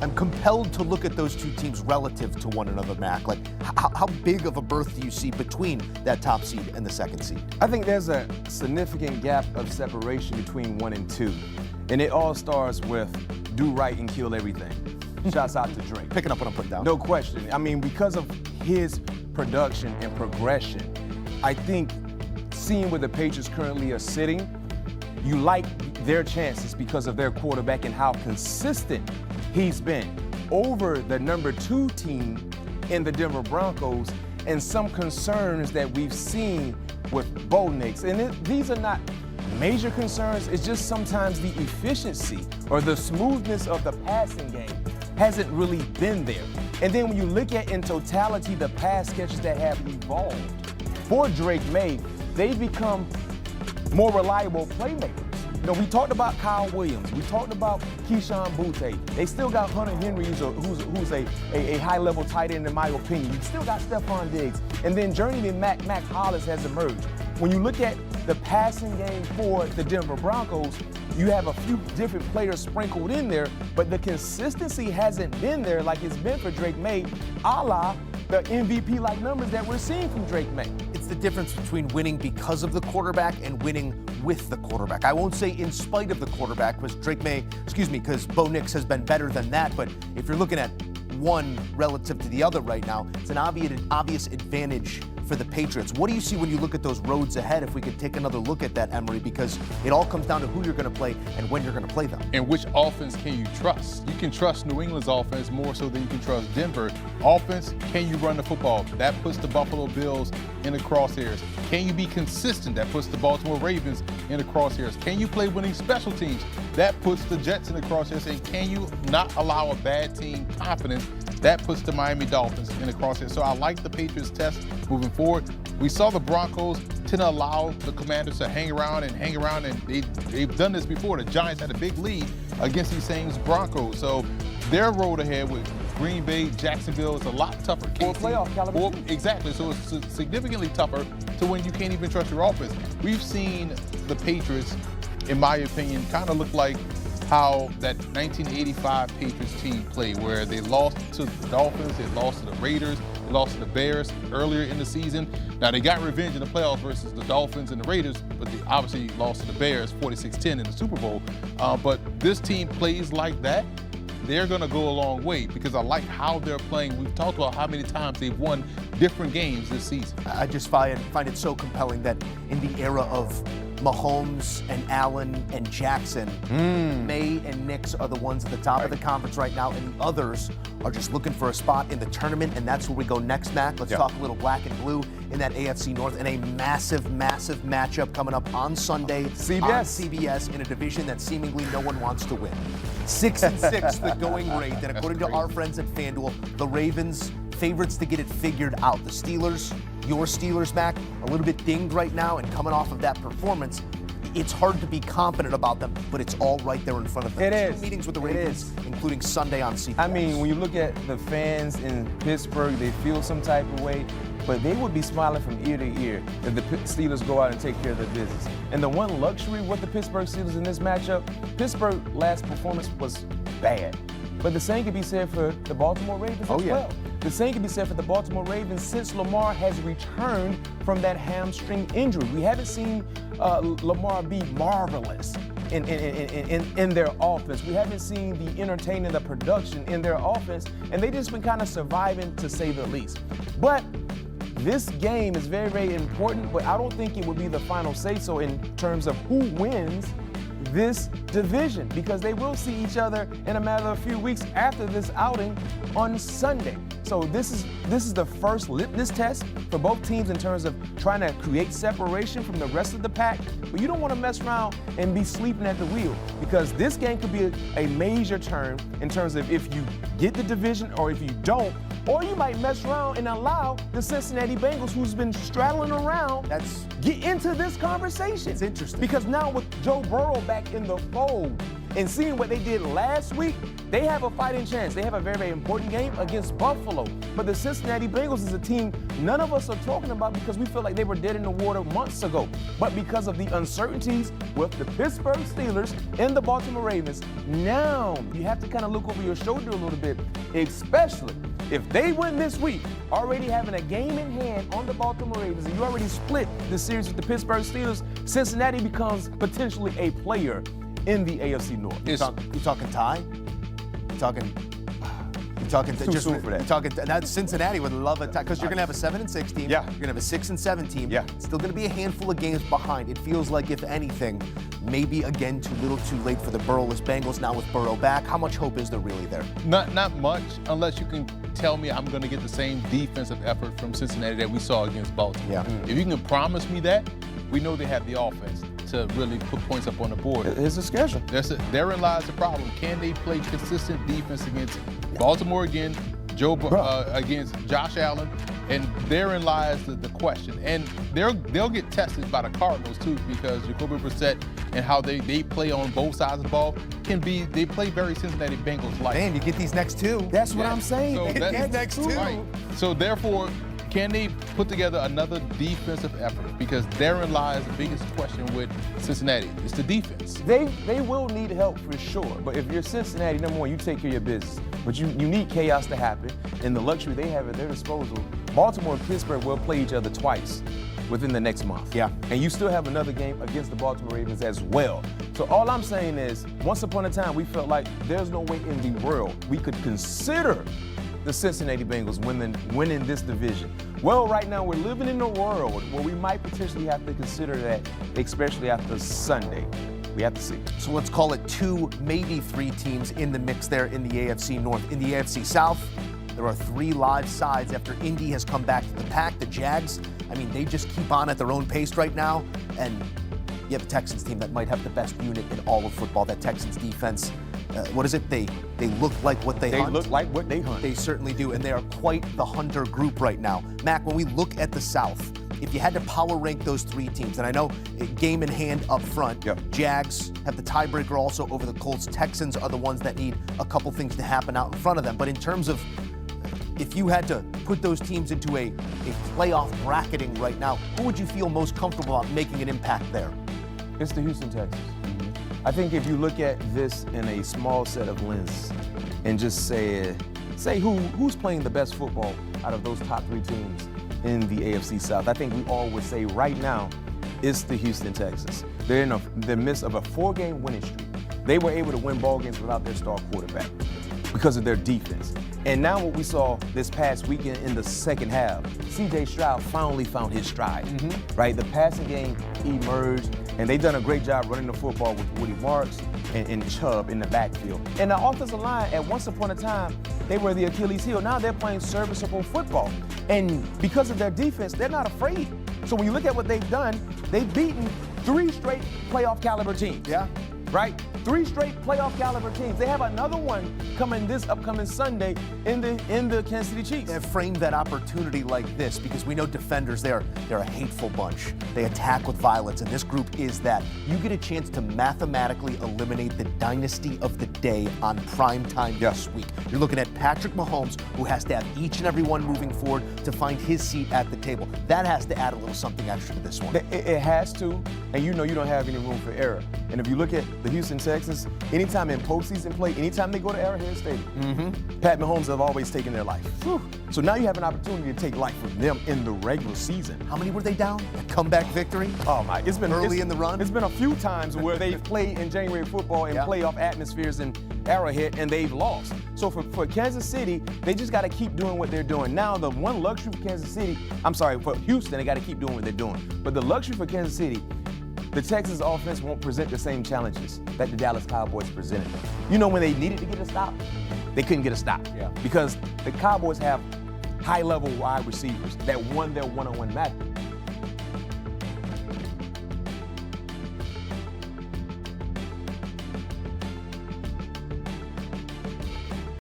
I'm compelled to look at those two teams relative to one another, Mac. Like, how big of a berth do you see between that top seed and the second seed? I think there's a significant gap of separation between 1 and 2. And it all starts with do right and kill everything. Shouts out to Drake. Picking up what I'm putting down. No question. I mean, because of his production and progression, I think seeing where the Patriots currently are sitting, you like their chances because of their quarterback and how consistent he's been over the number 2 team in the Denver Broncos, and some concerns that we've seen with Bo Nix. And these are not major concerns. It's just sometimes the efficiency or the smoothness of the passing game hasn't really been there. And then when you look at in totality the pass catches that have evolved for Drake May, they've become more reliable playmakers. You know, we talked about Kyle Williams. We talked about Keyshawn Butte. They still got Hunter Henry, who's a high-level tight end in my opinion. You still got Stephon Diggs. And then journeyman Mac Hollins has emerged. When you look at the passing game for the Denver Broncos, you have a few different players sprinkled in there, but the consistency hasn't been there like it's been for Drake May, a la the MVP-like numbers that we're seeing from Drake May. It's the difference between winning because of the quarterback and winning with the quarterback. I won't say in spite of the quarterback, because Bo Nix has been better than that, but if you're looking at one relative to the other right now, it's an obvious advantage for the Patriots. What do you see when you look at those roads ahead, if we could take another look at that, Emery, because it all comes down to who you're going to play and when you're going to play them. And which offense can you trust? You can trust New England's offense more so than you can trust Denver. Offense, can you run the football? That puts the Buffalo Bills in the crosshairs. Can you be consistent? That puts the Baltimore Ravens in the crosshairs. Can you play winning special teams? That puts the Jets in the crosshairs. And can you not allow a bad team confidence? That puts the Miami Dolphins in the crosshairs. So I like the Patriots test moving forward. We saw the Broncos tend to allow the Commanders to hang around, and they've done this before. The Giants had a big lead against these same Broncos. So their road ahead with Green Bay, Jacksonville is a lot tougher. For playoff caliber. Exactly. So it's significantly tougher to when you can't even trust your offense. We've seen the Patriots, in my opinion, kind of look like how that 1985 Patriots team played, where they lost to the Dolphins, they lost to the Raiders, they lost to the Bears earlier in the season. Now, they got revenge in the playoffs versus the Dolphins and the Raiders, but they obviously lost to the Bears 46-10 in the Super Bowl. But this team plays like that. They're going to go a long way because I like how they're playing. We've talked about how many times they've won different games this season. I just find it so compelling that in the era of Mahomes and Allen and Jackson, May and Nix are the ones at the top of the conference right now, and the others are just looking for a spot in the tournament, and that's where we go next, Mac. Let's talk a little black and blue in that AFC North, and a massive, massive matchup coming up on Sunday on CBS in a division that seemingly no one wants to win. 6-6, the going rate, and according to our friends at FanDuel, the Ravens favorites to get it figured out. The Steelers, your Steelers, Mac, a little bit dinged right now, and coming off of that performance, it's hard to be confident about them, but it's all right there in front of them. It is. 2 meetings with the Ravens, including Sunday on CBS. I mean, when you look at the fans in Pittsburgh, they feel some type of way, but they would be smiling from ear to ear if the Steelers go out and take care of their business. And the one luxury with the Pittsburgh Steelers in this matchup, Pittsburgh's last performance was bad. But the same can be said for the Baltimore Ravens as well. The same can be said for the Baltimore Ravens since Lamar has returned from that hamstring injury. We haven't seen Lamar be marvelous in their offense. We haven't seen the entertaining, the production in their offense, and they've just been kind of surviving, to say the least. But this game is very, very important, but I don't think it would be the final say-so in terms of who wins this division, because they will see each other in a matter of a few weeks after this outing on Sunday. So this is the first litmus test for both teams in terms of trying to create separation from the rest of the pack. But you don't want to mess around and be sleeping at the wheel, because this game could be a major turn in terms of if you get the division or if you don't. Or you might mess around and allow the Cincinnati Bengals, who's been straddling around, get into this conversation. It's interesting. Because now with Joe Burrow back in the fold, And seeing what they did last week, they have a fighting chance. They have a very, very important game against Buffalo. But the Cincinnati Bengals is a team none of us are talking about because we feel like they were dead in the water months ago. But because of the uncertainties with the Pittsburgh Steelers and the Baltimore Ravens, now you have to kind of look over your shoulder a little bit, especially if they win this week, already having a game in hand on the Baltimore Ravens, and you already split the series with the Pittsburgh Steelers, Cincinnati becomes potentially a player in the AFC North. You talking tie? You talking Too soon for that. You're talking that's Cincinnati would love a tie because you're going to have a 7-6 team. Yeah. You're going to have a 6-7 team. Yeah. It's still going to be a handful of games behind. It feels like, if anything, maybe again too little, too late for the Burrowless Bengals. Now with Burrow back, how much hope is there really there? Not much, unless you can tell me I'm going to get the same defensive effort from Cincinnati that we saw against Baltimore. Yeah. If you can promise me that, we know they have the offense to really put points up on the board. It's a schedule. Therein lies the problem. Can they play consistent defense against Baltimore again, against Josh Allen? And therein lies the question. And they'll get tested by the Cardinals too, because Jacoby Brissett and how they play on both sides of the ball they play very Cincinnati Bengals-like. Man, you get these next two. That's what I'm saying. So These next two. Right. So therefore, can they put together another defensive effort? Because therein lies the biggest question with Cincinnati. It's the defense. They will need help for sure. But if you're Cincinnati, number one, you take care of your business. But you need chaos to happen. And the luxury they have at their disposal, Baltimore and Pittsburgh will play each other twice within the next month. Yeah. And you still have another game against the Baltimore Ravens as well. So all I'm saying is, once upon a time, we felt like there's no way in the world we could consider the Cincinnati Bengals winning this division. Well, right now we're living in a world where we might potentially have to consider that, especially after Sunday. We have to see. So let's call it 2, maybe 3 teams in the mix there in the AFC North. In the AFC South, there are 3 live sides after Indy has come back to the pack. The Jags, I mean, they just keep on at their own pace right now. And you have a Texans team that might have the best unit in all of football. That Texans defense, what is it? They look like what they hunt. They look like what they hunt. They certainly do, and they are quite the hunter group right now. Mac, when we look at the South, if you had to power rank those 3 teams, and I know game in hand up front, Yep. Jags have the tiebreaker also over the Colts. Texans are the ones that need a couple things to happen out in front of them. But in terms of if you had to put those teams into a playoff bracketing right now, who would you feel most comfortable about making an impact there? It's the Houston Texans. I think if you look at this in a small set of lenses and just say who's playing the best football out of those top 3 teams in the AFC South, I think we all would say right now it's the Houston Texans. They're in the midst of a 4-game winning streak. They were able to win ball games without their star quarterback because of their defense. And now what we saw this past weekend in the second half, C.J. Stroud finally found his stride, right? The passing game emerged, and they've done a great job running the football with Woody Marks and Chubb in the backfield. And the offensive line, at once upon a time, they were the Achilles heel. Now they're playing serviceable football. And because of their defense, they're not afraid. So when you look at what they've done, they've beaten 3 straight playoff caliber teams. Yeah. Right? 3 straight playoff caliber teams. They have another one coming this upcoming Sunday in the Kansas City Chiefs. They have framed that opportunity like this because we know defenders, they're a hateful bunch. They attack with violence, and this group is that. You get a chance to mathematically eliminate the dynasty of the day on prime time this week. You're looking at Patrick Mahomes, who has to have each and every one moving forward to find his seat at the table. That has to add a little something extra to this one. It has to, and you know you don't have any room for error. And if you look at the Houston Texans, anytime in postseason play, anytime they go to Arrowhead Stadium, Pat Mahomes have always taken their life. So now you have an opportunity to take life from them in the regular season. How many were they down? A comeback victory? Oh my! It's been early in the run. It's been a few times where they've played in January football in playoff atmospheres in Arrowhead, and they've lost. So for Kansas City, they just got to keep doing what they're doing. Now the one luxury for for Houston, they got to keep doing what they're doing. But the luxury for Kansas City, the Texans offense won't present the same challenges that the Dallas Cowboys presented. You know, when they needed to get a stop, they couldn't get a stop. Because the Cowboys have high-level wide receivers that won their one-on-one matchup.